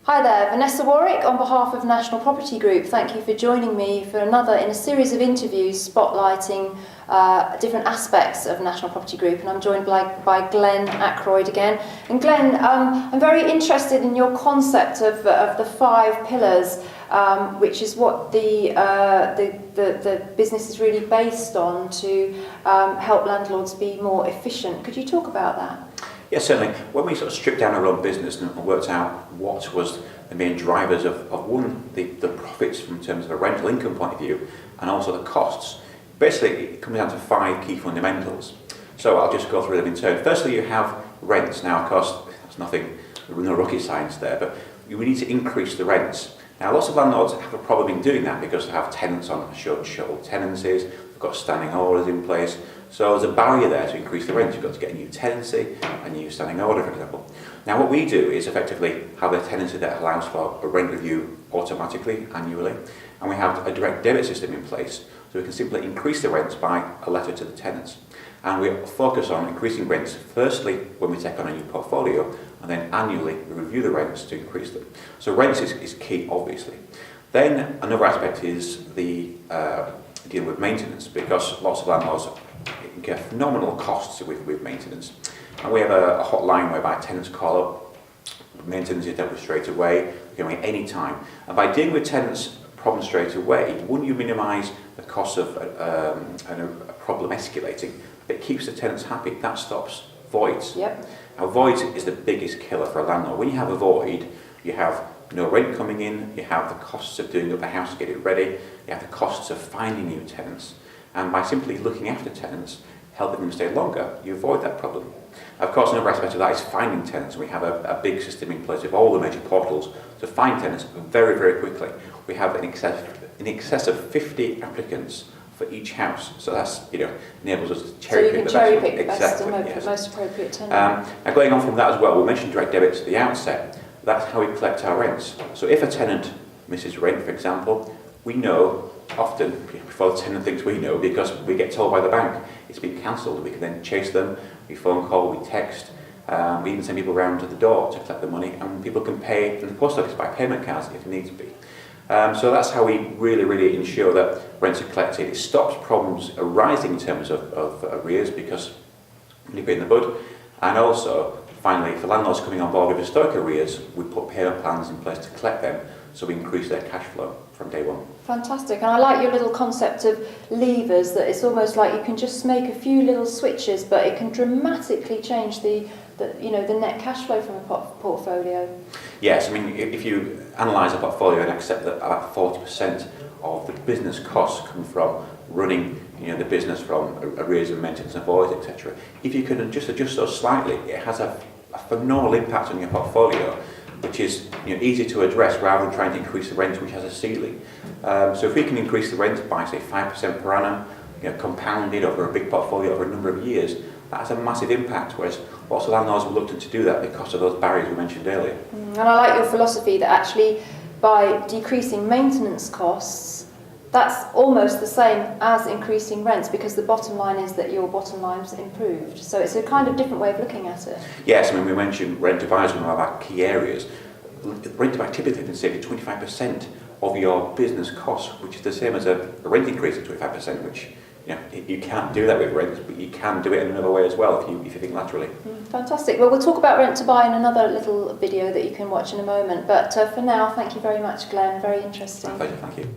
Hi there, Vanessa Warwick on behalf of National Property Group. Thank you for joining me for another in a series of interviews spotlighting different aspects of National Property Group, and I'm joined by Glenn.ackroyd again. And Glenn, I'm very interested in your concept of the 5 pillars, which is what the business is really based on to help landlords be more efficient. Could you talk about that? Yes, certainly. When we sort of stripped down our own business and worked out what was the main drivers of one, the profits from terms of a rental income point of view, and also the costs, basically it comes down to 5 key fundamentals. So I'll just go through them in turn. Firstly, you have rents. Now, of course, there's no rocket science there, but we need to increase the rents. Now, lots of landlords have a problem in doing that because they have tenants on short tenancies, they've got standing orders in place. So there's a barrier there to increase the rent. You've got to get a new tenancy, a new standing order, for example. Now, what we do is effectively have a tenancy that allows for a rent review automatically, annually, and we have a direct debit system in place, so we can simply increase the rents by a letter to the tenants. And we focus on increasing rents firstly when we take on a new portfolio, and then annually we review the rents to increase them. So rents is key, obviously. Then another aspect is the dealing with maintenance, because lots of landlords get phenomenal costs with maintenance. And we have a hotline whereby tenants call up, maintenance is dealt with straight away, going any time. And by dealing with tenants' problems straight away, wouldn't you minimise the cost of a problem escalating? It keeps the tenants happy. That stops voids. Yep. Now, voids is the biggest killer for a landlord. When you have a void, you have no rent coming in, you have the costs of doing up the house to get it ready, you have the costs of finding new tenants. And by simply looking after tenants, helping them stay longer, you avoid that problem. Of course, another aspect of that is finding tenants. We have a big system in place with all the major portals to find tenants very, very quickly. We have in excess of 50 applicants for each house. So that's, enables us to cherry pick the best. So you can cherry pick the best exactly, and yes. most appropriate tenant. Now, going on from that as well, we mentioned direct debits at the outset. That's how we collect our rents. So if a tenant misses rent, for example, we know often, before the tenant thinks we know, because we get told by the bank it's been cancelled. We can then chase them, we phone call, we text, we even send people around to the door to collect the money, and people can pay in the post office by payment cards if needs be. So that's how we really ensure that rents are collected. It stops problems arising in terms of arrears, because we nip it in the bud. And also, finally, for landlords coming on board with historic arrears, we put payment plans in place to collect them, so we increase their cash flow from day one. Fantastic. And I like your little concept of levers, that it's almost like you can just make a few little switches, but it can dramatically change the net cash flow from a portfolio. Yes, I mean, if you analyse a portfolio and accept that about 40% of the business costs come from running the business, from arrears and maintenance and voids, etc. If you can just adjust those slightly, it has a phenomenal impact on your portfolio, which is easy to address rather than trying to increase the rent, which has a ceiling. So if we can increase the rent by, say, 5% per annum, compounded over a big portfolio over a number of years, that has a massive impact, whereas lots of landlords are reluctant to do that because of those barriers we mentioned earlier. And I like your philosophy that actually by decreasing maintenance costs, that's almost the same as increasing rents, because the bottom line is that your bottom line's improved. So it's a kind of different way of looking at it. Yes, I mean, we mentioned rent to buy as one of our key areas. Rent to buy typically can save you 25% of your business costs, which is the same as a rent increase of 25%, which you can't do that with rent, but you can do it in another way as well if you think laterally. Fantastic. Well, we'll talk about rent to buy in another little video that you can watch in a moment. But for now, thank you very much, Glenn. Very interesting. My pleasure, thank you.